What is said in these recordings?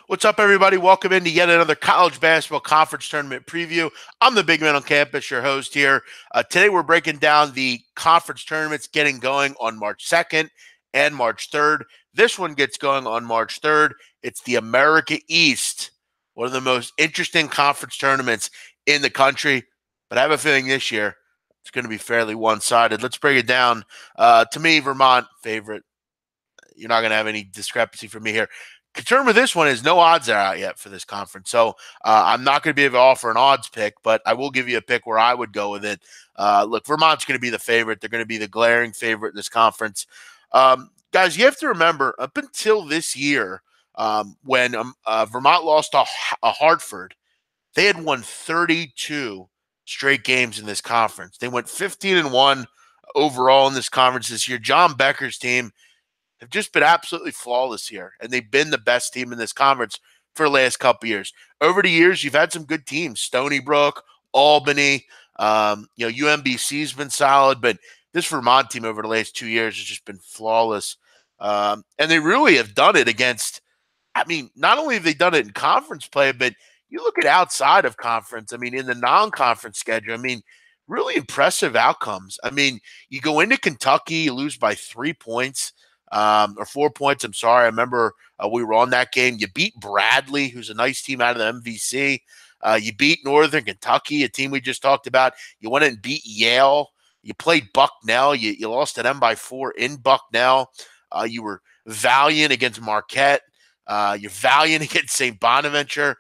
What's up, everybody? Welcome into yet another college basketball conference tournament preview. I'm the big man on campus, your host here. Today, we're breaking down the conference tournaments getting going on March 2nd and March 3rd. This one gets going on March 3rd. It's the America East, one of the most interesting conference tournaments in the country. But I have a feeling this year it's going to be fairly one-sided. Let's break it down. To me, Vermont favorite. You're not going to have any discrepancy from me here. Concern with this one is no odds are out yet for this conference. So I'm not going to be able to offer an odds pick, but I will give you a pick where I would go with it. Look, Vermont's going to be the favorite. They're going to be the glaring favorite in this conference. Guys, you have to remember, up until this year, when Vermont lost to Hartford, they had won 32 straight games in this conference. They went 15-1 overall in this conference this year. John Becker's team have just been absolutely flawless here, and they've been the best team in this conference for the last couple years. Over the years, you've had some good teams: Stony Brook, Albany. UMBC's been solid, but this Vermont team over the last 2 years has just been flawless, and they really have done it against. I mean, not only have they done it in conference play, but you look at outside of conference. I mean, in the non-conference schedule. I mean, really impressive outcomes. I mean, you go into Kentucky, you lose by 3 points. Or 4 points. I'm sorry. I remember we were on that game. You beat Bradley, who's a nice team out of the MVC. You beat Northern Kentucky, a team we just talked about. You went and beat Yale. You played Bucknell. You lost to them by 4 in Bucknell. You were valiant against Marquette. You're valiant against St. Bonaventure.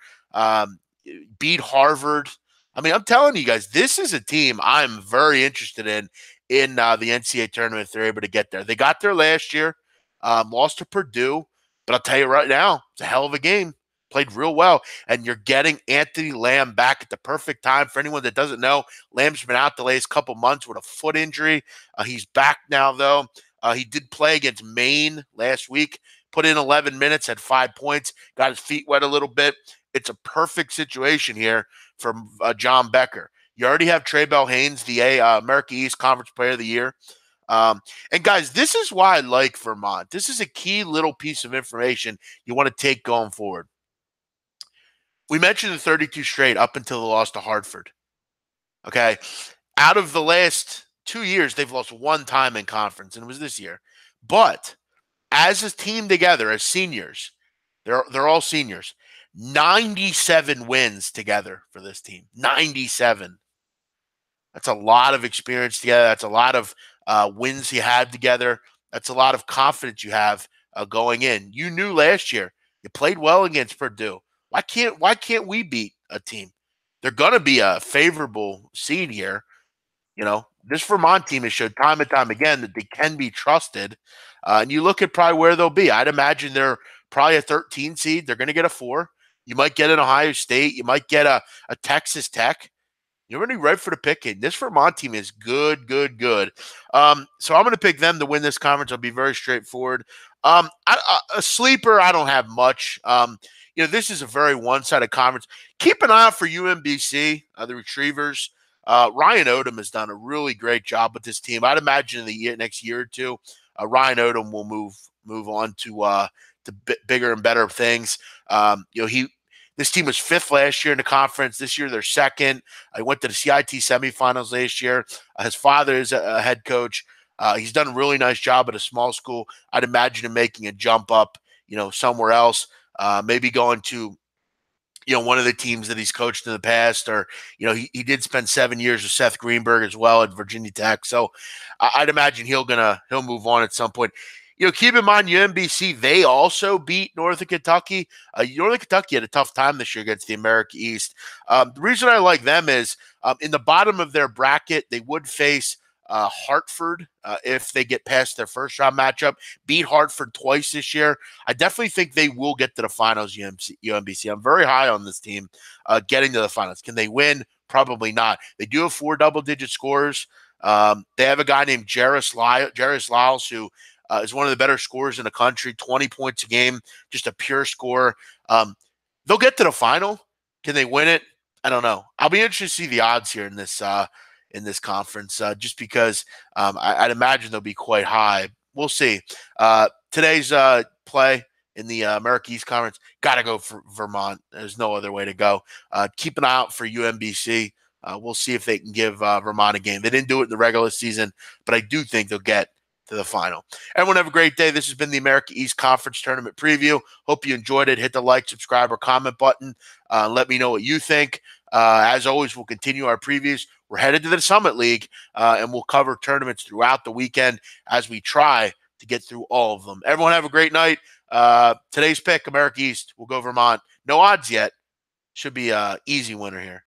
Beat Harvard. I mean, I'm telling you guys, this is a team I'm very interested in the NCAA tournament if they're able to get there. They got there last year, lost to Purdue, but I'll tell you right now, it's a hell of a game. Played real well, and you're getting Anthony Lamb back at the perfect time. For anyone that doesn't know, Lamb's been out the last couple months with a foot injury. He's back now, though. He did play against Maine last week, put in 11 minutes, had 5 points, got his feet wet a little bit. It's a perfect situation here for John Becker. You already have Trey Bell-Haynes, the America East Conference Player of the Year. And, guys, this is why I like Vermont. This is a key little piece of information you want to take going forward. We mentioned the 32 straight up until the loss to Hartford. Okay? Out of the last 2 years, they've lost one time in conference, and it was this year. But as a team together, as seniors, they're all seniors, 97 wins together for this team. 97. That's a lot of experience together. That's a lot of wins you had together. That's a lot of confidence you have going in. You knew last year you played well against Purdue. Why can't we beat a team? They're going to be a favorable seed here. You know, this Vermont team has showed time and time again that they can be trusted. And you look at probably where they'll be. I'd imagine they're probably a 13 seed. They're going to get a 4. You might get an Ohio State. You might get a Texas Tech. You're already right for the picking. This Vermont team is good. So I'm going to pick them to win this conference. I'll be very straightforward. A sleeper, I don't have much. This is a very one-sided conference. Keep an eye out for UMBC, the Retrievers. Ryan Odom has done a really great job with this team. I'd imagine in the next year or two, Ryan Odom will move on to bigger and better things. This team was 5th last year in the conference. This year, they're 2nd. I went to the CIT semifinals last year. His father is a head coach. He's done a really nice job at a small school. I'd imagine him making a jump up, somewhere else, maybe going to, one of the teams that he's coached in the past, or, he did spend 7 years with Seth Greenberg as well at Virginia Tech. So I'd imagine he'll move on at some point. Keep in mind, UMBC, they also beat Northern Kentucky. Northern Kentucky had a tough time this year against the America East. The reason I like them is in the bottom of their bracket, they would face Hartford if they get past their first round matchup. Beat Hartford twice this year. I definitely think they will get to the finals, UMBC. I'm very high on this team getting to the finals. Can they win? Probably not. They do have 4 double-digit scorers. They have a guy named Jarris Lyles, who is one of the better scorers in the country, 20 points a game, just a pure scorer. They'll get to the final. Can they win it? I don't know. I'll be interested to see the odds here in this conference, just because I'd imagine they'll be quite high. We'll see. Today's play, in the America East Conference. Got to go for Vermont. There's no other way to go. Keep an eye out for UMBC. We'll see if they can give Vermont a game. They didn't do it in the regular season, but I do think they'll get to the final. Everyone have a great day. This has been the America East Conference Tournament Preview. Hope you enjoyed it. Hit the like, subscribe, or comment button. Let me know what you think. As always, we'll continue our previews. We're headed to the Summit League, and we'll cover tournaments throughout the weekend as we try to get through all of them. Everyone have a great night. Today's pick, America East. We'll go Vermont. No odds yet. Should be an easy winner here.